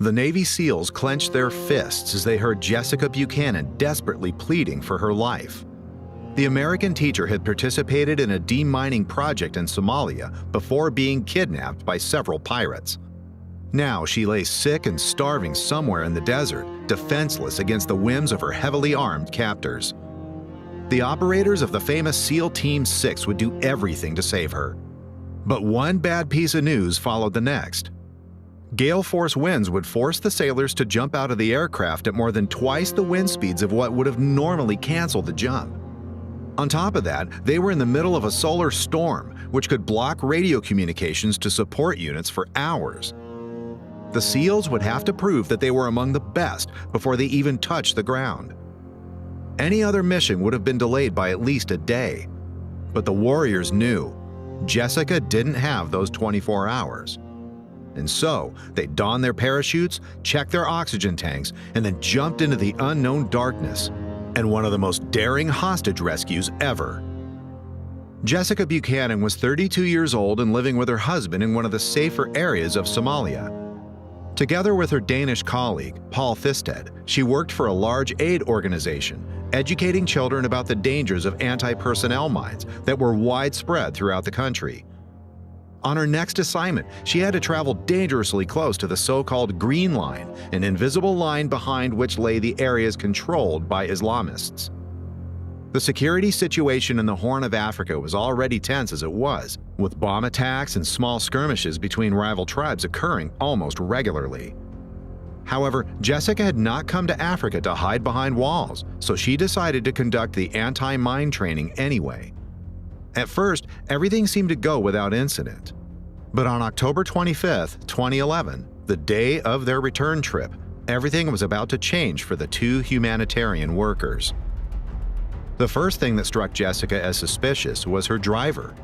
The Navy SEALs clenched their fists as they heard Jessica Buchanan desperately pleading for her life. The American teacher had participated in a demining project in Somalia before being kidnapped by several pirates. Now she lay sick and starving somewhere in the desert, defenseless against the whims of her heavily armed captors. The operators of the famous SEAL Team 6 would do everything to save her. But one bad piece of news followed the next. Gale force winds would force the sailors to jump out of the aircraft at more than twice the wind speeds of what would have normally canceled the jump. On top of that, they were in the middle of a solar storm, which could block radio communications to support units for hours. The SEALs would have to prove that they were among the best before they even touched the ground. Any other mission would have been delayed by at least a day. But the warriors knew Jessica didn't have those 24 hours. And so, they donned their parachutes, checked their oxygen tanks, and then jumped into the unknown darkness, and one of the most daring hostage rescues ever. Jessica Buchanan was 32 years old and living with her husband in one of the safer areas of Somalia. Together with her Danish colleague, Paul Thisted, she worked for a large aid organization, educating children about the dangers of anti-personnel mines that were widespread throughout the country. On her next assignment, she had to travel dangerously close to the so-called Green Line, an invisible line behind which lay the areas controlled by Islamists. The security situation in the Horn of Africa was already tense as it was, with bomb attacks and small skirmishes between rival tribes occurring almost regularly. However, Jessica had not come to Africa to hide behind walls, so she decided to conduct the anti-mine training anyway. At first, everything seemed to go without incident. But on October 25, 2011, the day of their return trip, everything was about to change for the two humanitarian workers. The first thing that struck Jessica as suspicious was her driver.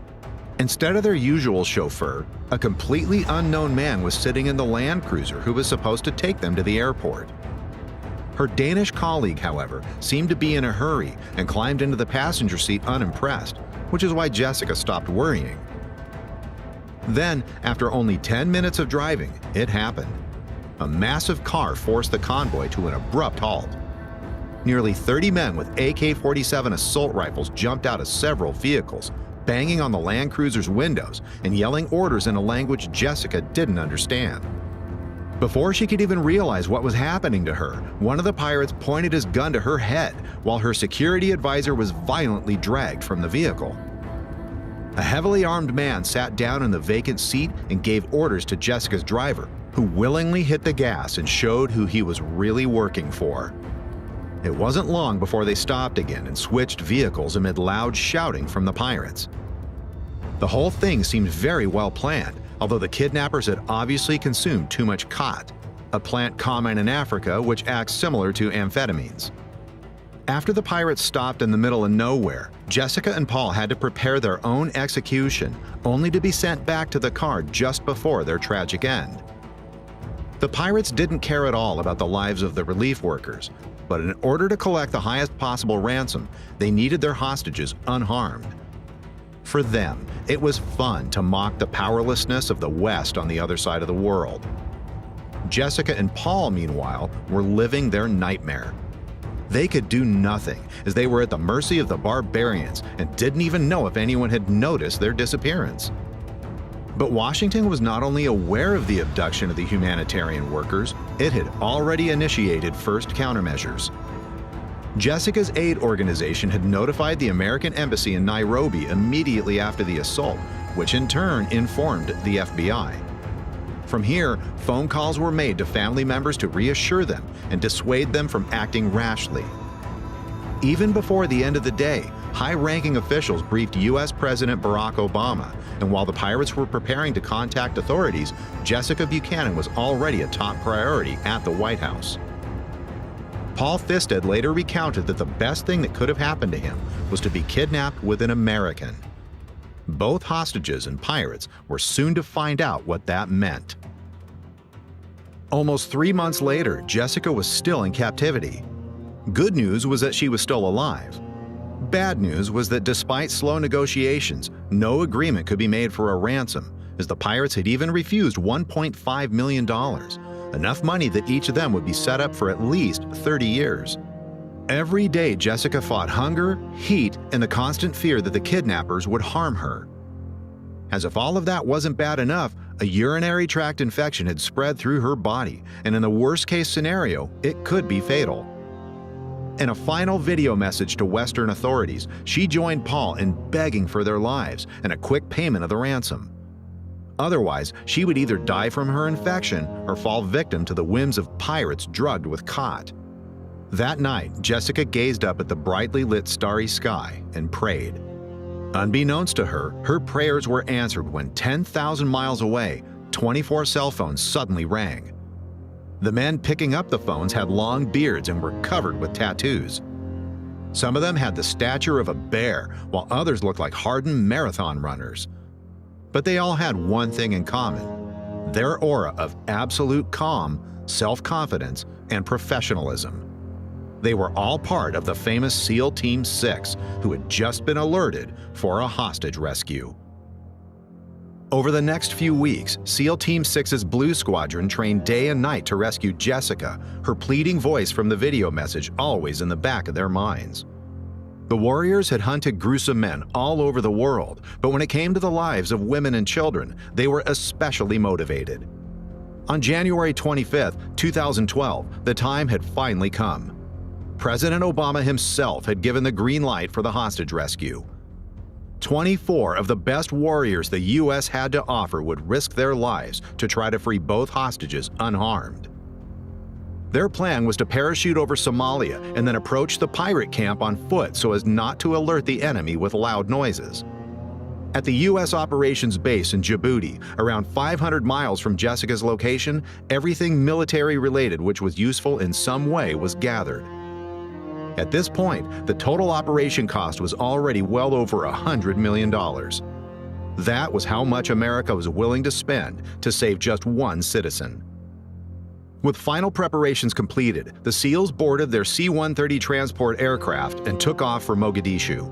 Instead of their usual chauffeur, a completely unknown man was sitting in the Land Cruiser who was supposed to take them to the airport. Her Danish colleague, however, seemed to be in a hurry and climbed into the passenger seat unimpressed, which is why Jessica stopped worrying. Then, after only 10 minutes of driving, it happened. A massive car forced the convoy to an abrupt halt. Nearly 30 men with AK-47 assault rifles jumped out of several vehicles, banging on the Land Cruiser's windows and yelling orders in a language Jessica didn't understand. Before she could even realize what was happening to her, one of the pirates pointed his gun to her head while her security advisor was violently dragged from the vehicle. A heavily armed man sat down in the vacant seat and gave orders to Jessica's driver, who willingly hit the gas and showed who he was really working for. It wasn't long before they stopped again and switched vehicles amid loud shouting from the pirates. The whole thing seemed very well planned, although the kidnappers had obviously consumed too much khat, a plant common in Africa which acts similar to amphetamines. After the pirates stopped in the middle of nowhere, Jessica and Paul had to prepare their own execution, only to be sent back to the car just before their tragic end. The pirates didn't care at all about the lives of the relief workers, but in order to collect the highest possible ransom, they needed their hostages unharmed. For them, it was fun to mock the powerlessness of the West on the other side of the world. Jessica and Paul, meanwhile, were living their nightmare. They could do nothing, as they were at the mercy of the barbarians and didn't even know if anyone had noticed their disappearance. But Washington was not only aware of the abduction of the humanitarian workers, it had already initiated first countermeasures. Jessica's aid organization had notified the American embassy in Nairobi immediately after the assault, which in turn informed the FBI. From here, phone calls were made to family members to reassure them and dissuade them from acting rashly. Even before the end of the day, high-ranking officials briefed U.S. President Barack Obama, and while the pirates were preparing to contact authorities, Jessica Buchanan was already a top priority at the White House. Paul Thisted later recounted that the best thing that could have happened to him was to be kidnapped with an American. Both hostages and pirates were soon to find out what that meant. Almost 3 months later, Jessica was still in captivity. Good news was that she was still alive. Bad news was that despite slow negotiations, no agreement could be made for a ransom, as the pirates had even refused $1.5 million, enough money that each of them would be set up for at least 30 years. Every day, Jessica fought hunger, heat, and the constant fear that the kidnappers would harm her. As if all of that wasn't bad enough, a urinary tract infection had spread through her body, and in the worst-case scenario, it could be fatal. In a final video message to Western authorities, she joined Paul in begging for their lives and a quick payment of the ransom. Otherwise, she would either die from her infection or fall victim to the whims of pirates drugged with khat. That night, Jessica gazed up at the brightly lit starry sky and prayed. Unbeknownst to her, her prayers were answered when 10,000 miles away, 24 cell phones suddenly rang. The men picking up the phones had long beards and were covered with tattoos. Some of them had the stature of a bear, while others looked like hardened marathon runners. But they all had one thing in common: their aura of absolute calm, self-confidence, and professionalism. They were all part of the famous SEAL Team 6, who had just been alerted for a hostage rescue. Over the next few weeks, SEAL Team 6's Blue Squadron trained day and night to rescue Jessica, her pleading voice from the video message always in the back of their minds. The warriors had hunted gruesome men all over the world, but when it came to the lives of women and children, they were especially motivated. On January 25, 2012, the time had finally come. President Obama himself had given the green light for the hostage rescue. 24 of the best warriors the U.S. had to offer would risk their lives to try to free both hostages unharmed. Their plan was to parachute over Somalia and then approach the pirate camp on foot so as not to alert the enemy with loud noises. At the U.S. operations base in Djibouti, around 500 miles from Jessica's location, everything military-related which was useful in some way was gathered. At this point, the total operation cost was already well over $100 million. That was how much America was willing to spend to save just one citizen. With final preparations completed, the SEALs boarded their C-130 transport aircraft and took off for Mogadishu.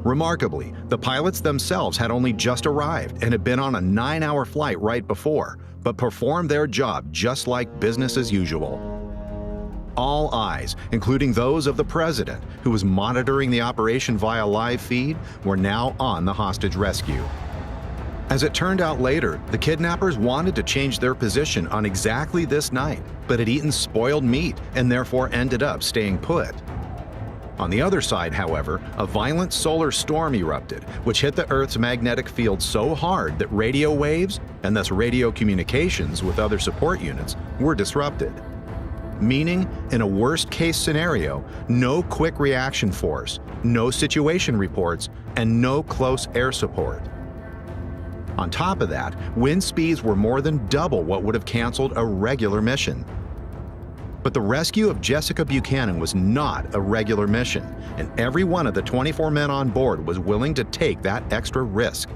Remarkably, the pilots themselves had only just arrived and had been on a 9-hour flight right before, but performed their job just like business as usual. All eyes, including those of the president, who was monitoring the operation via live feed, were now on the hostage rescue. As it turned out later, the kidnappers wanted to change their position on exactly this night, but had eaten spoiled meat and therefore ended up staying put. On the other side, however, a violent solar storm erupted, which hit the Earth's magnetic field so hard that radio waves, and thus radio communications with other support units, were disrupted. Meaning, in a worst-case scenario, no quick reaction force, no situation reports, and no close air support. On top of that, wind speeds were more than double what would have canceled a regular mission. But the rescue of Jessica Buchanan was not a regular mission, and every one of the 24 men on board was willing to take that extra risk.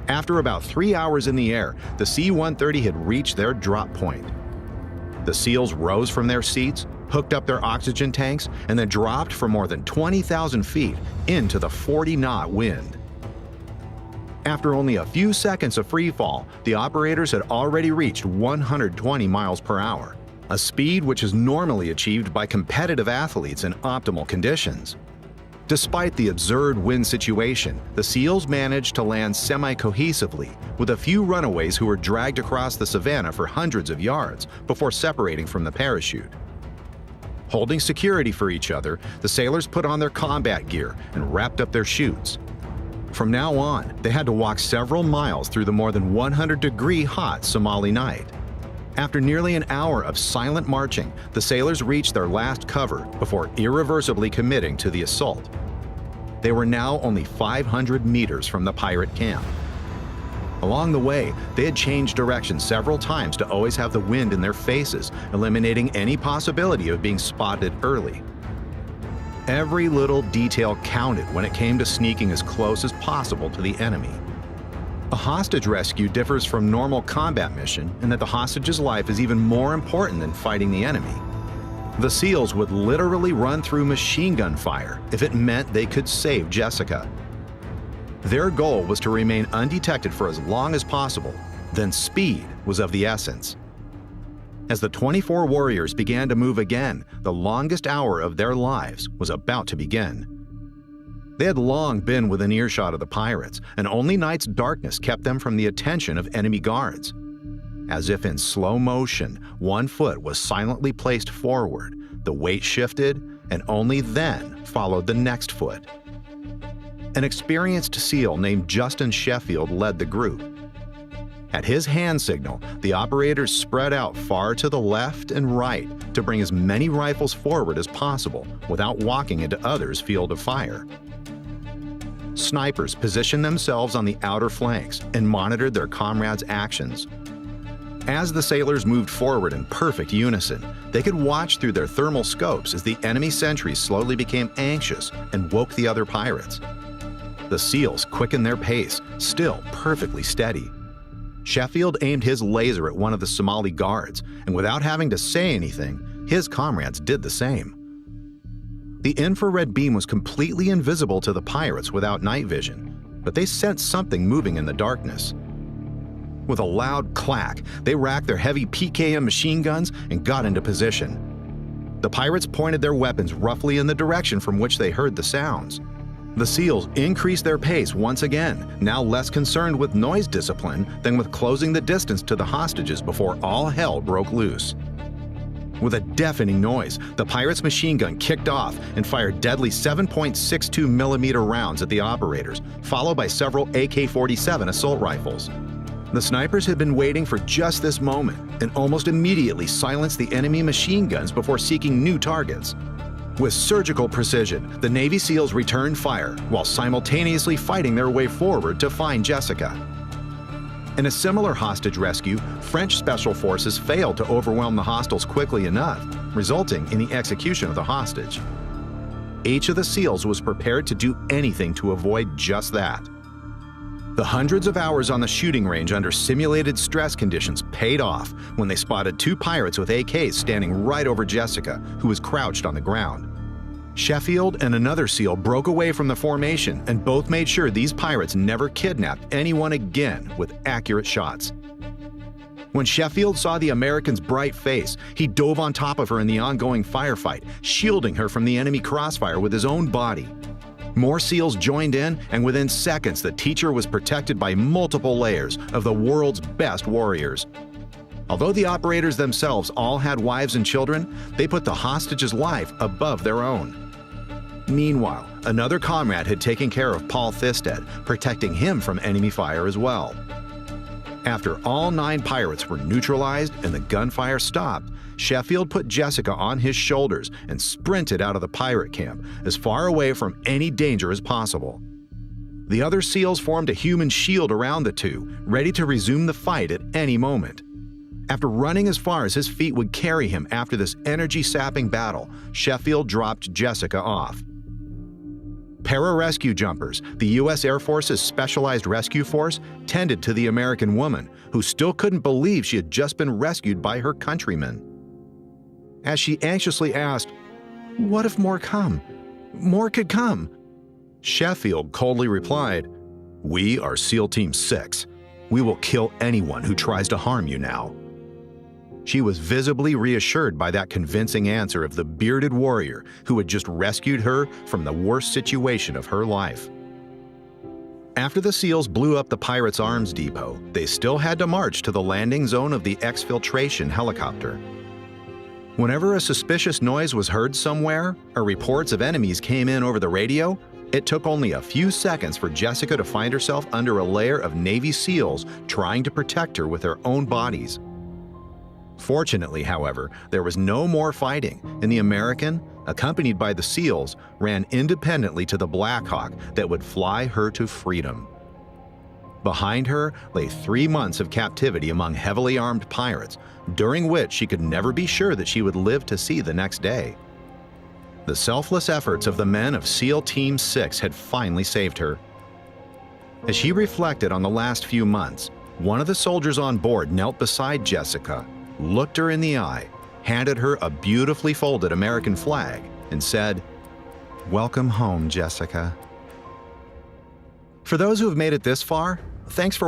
After about 3 hours in the air, the C-130 had reached their drop point. The SEALs rose from their seats, hooked up their oxygen tanks, and then dropped from more than 20,000 feet into the 40-knot wind. After only a few seconds of free fall, the operators had already reached 120 miles per hour, a speed which is normally achieved by competitive athletes in optimal conditions. Despite the absurd wind situation, the SEALs managed to land semi-cohesively, with a few runaways who were dragged across the savannah for hundreds of yards before separating from the parachute. Holding security for each other, the sailors put on their combat gear and wrapped up their chutes. From now on, they had to walk several miles through the more than 100-degree hot Somali night. After nearly an hour of silent marching, the sailors reached their last cover before irreversibly committing to the assault. They were now only 500 meters from the pirate camp. Along the way, they had changed direction several times to always have the wind in their faces, eliminating any possibility of being spotted early. Every little detail counted when it came to sneaking as close as possible to the enemy. A hostage rescue differs from normal combat mission in that the hostage's life is even more important than fighting the enemy. The SEALs would literally run through machine gun fire if it meant they could save Jessica. Their goal was to remain undetected for as long as possible, then speed was of the essence. As the 24 warriors began to move again, the longest hour of their lives was about to begin. They had long been within earshot of the pirates, and only night's darkness kept them from the attention of enemy guards. As if in slow motion, one foot was silently placed forward, the weight shifted, and only then followed the next foot. An experienced SEAL named Justin Sheffield led the group. At his hand signal, the operators spread out far to the left and right to bring as many rifles forward as possible without walking into others' field of fire. Snipers positioned themselves on the outer flanks and monitored their comrades' actions. As the sailors moved forward in perfect unison, they could watch through their thermal scopes as the enemy sentries slowly became anxious and woke the other pirates. The SEALs quickened their pace, still perfectly steady. Sheffield aimed his laser at one of the Somali guards, and without having to say anything, his comrades did the same. The infrared beam was completely invisible to the pirates without night vision, but they sensed something moving in the darkness. With a loud clack, they racked their heavy PKM machine guns and got into position. The pirates pointed their weapons roughly in the direction from which they heard the sounds. The SEALs increased their pace once again, now less concerned with noise discipline than with closing the distance to the hostages before all hell broke loose. With a deafening noise, the pirates' machine gun kicked off and fired deadly 7.62 millimeter rounds at the operators, followed by several AK-47 assault rifles. The snipers had been waiting for just this moment and almost immediately silenced the enemy machine guns before seeking new targets. With surgical precision, the Navy SEALs returned fire while simultaneously fighting their way forward to find Jessica. In a similar hostage rescue, French special forces failed to overwhelm the hostiles quickly enough, resulting in the execution of the hostage. Each of the SEALs was prepared to do anything to avoid just that. The hundreds of hours on the shooting range under simulated stress conditions paid off when they spotted two pirates with AKs standing right over Jessica, who was crouched on the ground. Sheffield and another SEAL broke away from the formation and both made sure these pirates never kidnapped anyone again with accurate shots. When Sheffield saw the American's bright face, he dove on top of her in the ongoing firefight, shielding her from the enemy crossfire with his own body. More SEALs joined in, and within seconds the teacher was protected by multiple layers of the world's best warriors. Although the operators themselves all had wives and children, they put the hostage's life above their own. Meanwhile, another comrade had taken care of Paul Thisted, protecting him from enemy fire as well. After all 9 pirates were neutralized and the gunfire stopped, Sheffield put Jessica on his shoulders and sprinted out of the pirate camp as far away from any danger as possible. The other SEALs formed a human shield around the two, ready to resume the fight at any moment. After running as far as his feet would carry him after this energy-sapping battle, Sheffield dropped Jessica off. Pararescue jumpers, the U.S. Air Force's specialized rescue force, tended to the American woman, who still couldn't believe she had just been rescued by her countrymen. As she anxiously asked, "What if more come? More could come." Sheffield coldly replied, "We are SEAL Team 6. We will kill anyone who tries to harm you now." She was visibly reassured by that convincing answer of the bearded warrior who had just rescued her from the worst situation of her life. After the SEALs blew up the pirates' arms depot, they still had to march to the landing zone of the exfiltration helicopter. Whenever a suspicious noise was heard somewhere, or reports of enemies came in over the radio, it took only a few seconds for Jessica to find herself under a layer of Navy SEALs trying to protect her with their own bodies. Fortunately, however, there was no more fighting, and the American, accompanied by the SEALs, ran independently to the Black Hawk that would fly her to freedom. Behind her lay 3 months of captivity among heavily armed pirates, during which she could never be sure that she would live to see the next day. The selfless efforts of the men of SEAL Team 6 had finally saved her. As she reflected on the last few months, one of the soldiers on board knelt beside Jessica, looked her in the eye, handed her a beautifully folded American flag, and said, "Welcome home, Jessica." For those who have made it this far, thanks for